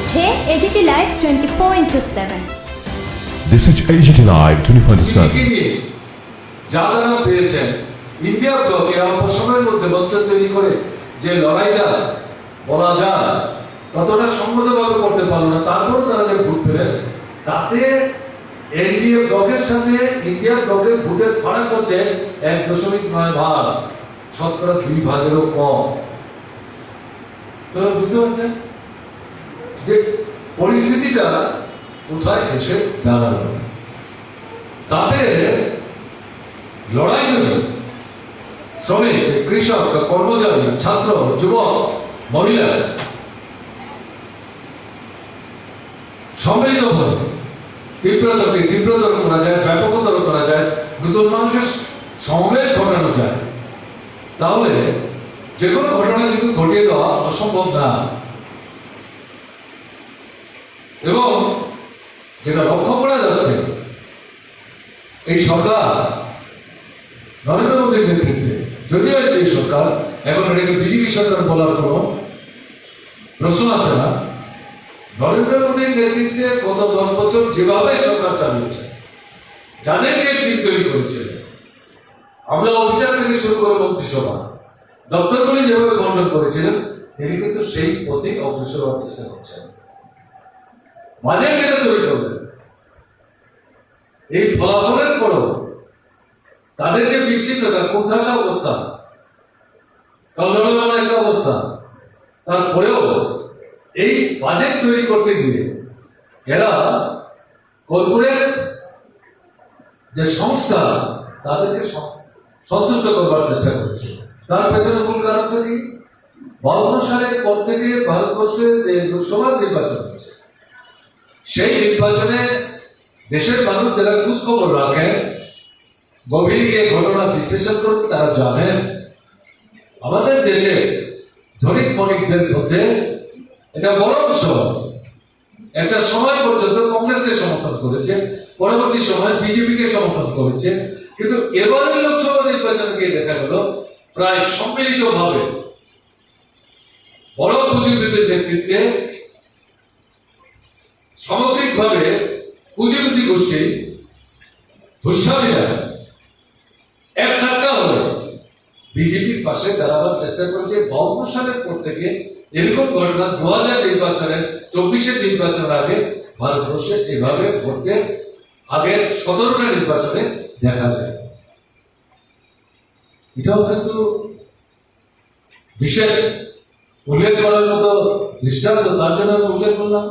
দেখছে AGT Live 24/7। This is AGT Live 24/7। যারা পেয়েছেন ইন্ডিয়া ব্লকে অল্প সময়ের মধ্যে মঞ্চ তৈরি করে যে লড়াইটা বলা যায় ততটা সম্মতভাবে করতে পারলো না, তারপরে তারা যে ভোট পেলেন তাতে এনডিএ ব্লকের সাথে ইন্ডিয়া ব্লকের ভোটের ফারাক হচ্ছে 1.9 ভাগ, শতকরা 2 ভাগেরও কম। তো বুঝতে পারছেন যে পরিস্থিতিটা কোথায় এসে দাঁড়ালো। তাতে লড়াই হল শ্রমিক, কৃষক, কর্মচারী, ছাত্র, যুবক, মহিলা সম্মিলিতভাবে তীব্রতাকে তীব্রতর করা যায়, ব্যাপকতর করা যায়, নতুন মানুষের সমাবেশ ঘটানো যায়, তাহলে যে কোনো ঘটনা কিন্তু ঘটিয়ে দেওয়া অসম্ভব না। এবং যেটা লক্ষ্য করা যাচ্ছে এই সরকার নরেন্দ্র মোদীর নেতৃত্বে, যদিও এই সরকার এখন এটাকে বিজেপি সরকার বলার কোনো প্রশ্ন আসে না, নরেন্দ্র মোদীর নেতৃত্বে গত 10 বছর যেভাবে সরকার চালিয়েছে, যাদেরকে টিম তৈরি করেছে, আমরা অফিসার থেকে শুরু করে মন্ত্রিসভা দপ্তরগুলি যেভাবে বন্টন করেছিলেন, তিনি কিন্তু সেই পথে অগ্রসর হওয়ার চেষ্টা করছেন। বাজেট যেটা তৈরি করবেন, এই ফলাফলের পরও তাদের যে বিচ্ছিন্নতা, কোণঠাসা অবস্থা, কলরবের একটা অবস্থা, তারপরেও এই বাজেট তৈরি করতে গিয়ে এরা কর্পোরেট যে সংস্থা তাদেরকে সন্তুষ্ট করবার চেষ্টা করেছে। তার পেছনে মূল কারণটা কি? 52 সালের পর থেকে ভারতবর্ষে যে লোকসভা নির্বাচন হয়েছে, সেই নির্বাচনে দেশের মানুষ যারা খোঁজ খবর রাখেন, গভীর গিয়ে ঘটনা বিশ্লেষণ করতে, তারা জানেন আমাদের দেশে ধনিক বণিকদের মধ্যে এটা বড় অংশ একটা সময় পর্যন্ত কংগ্রেসকে সমর্থন করেছে, পরবর্তী সময় বিজেপিকে সমর্থন করেছে, কিন্তু এবারের লোকসভা নির্বাচনে গিয়ে দেখা গেল প্রায় সম্মিলিতভাবে বড় পুঁজিপতির নেতৃত্বে সামগ্রিকভাবে পুঁজিপতি গোষ্ঠী ভূস্বামীরা এক ধাক্কা হয়ে বিজেপির পাশে দাঁড়াবার চেষ্টা করেছে। 52 সালের পর থেকে এরকম ঘটনা 2000 নির্বাচনের 24 নির্বাচনের আগে ভারতবর্ষে এভাবে ঘটতে আগের 17টা নির্বাচনে দেখা যায়। এটাও কিন্তু বিশেষ উল্লেখ করার মতো দৃষ্টান্ত, তার জন্য আমি উল্লেখ করলাম।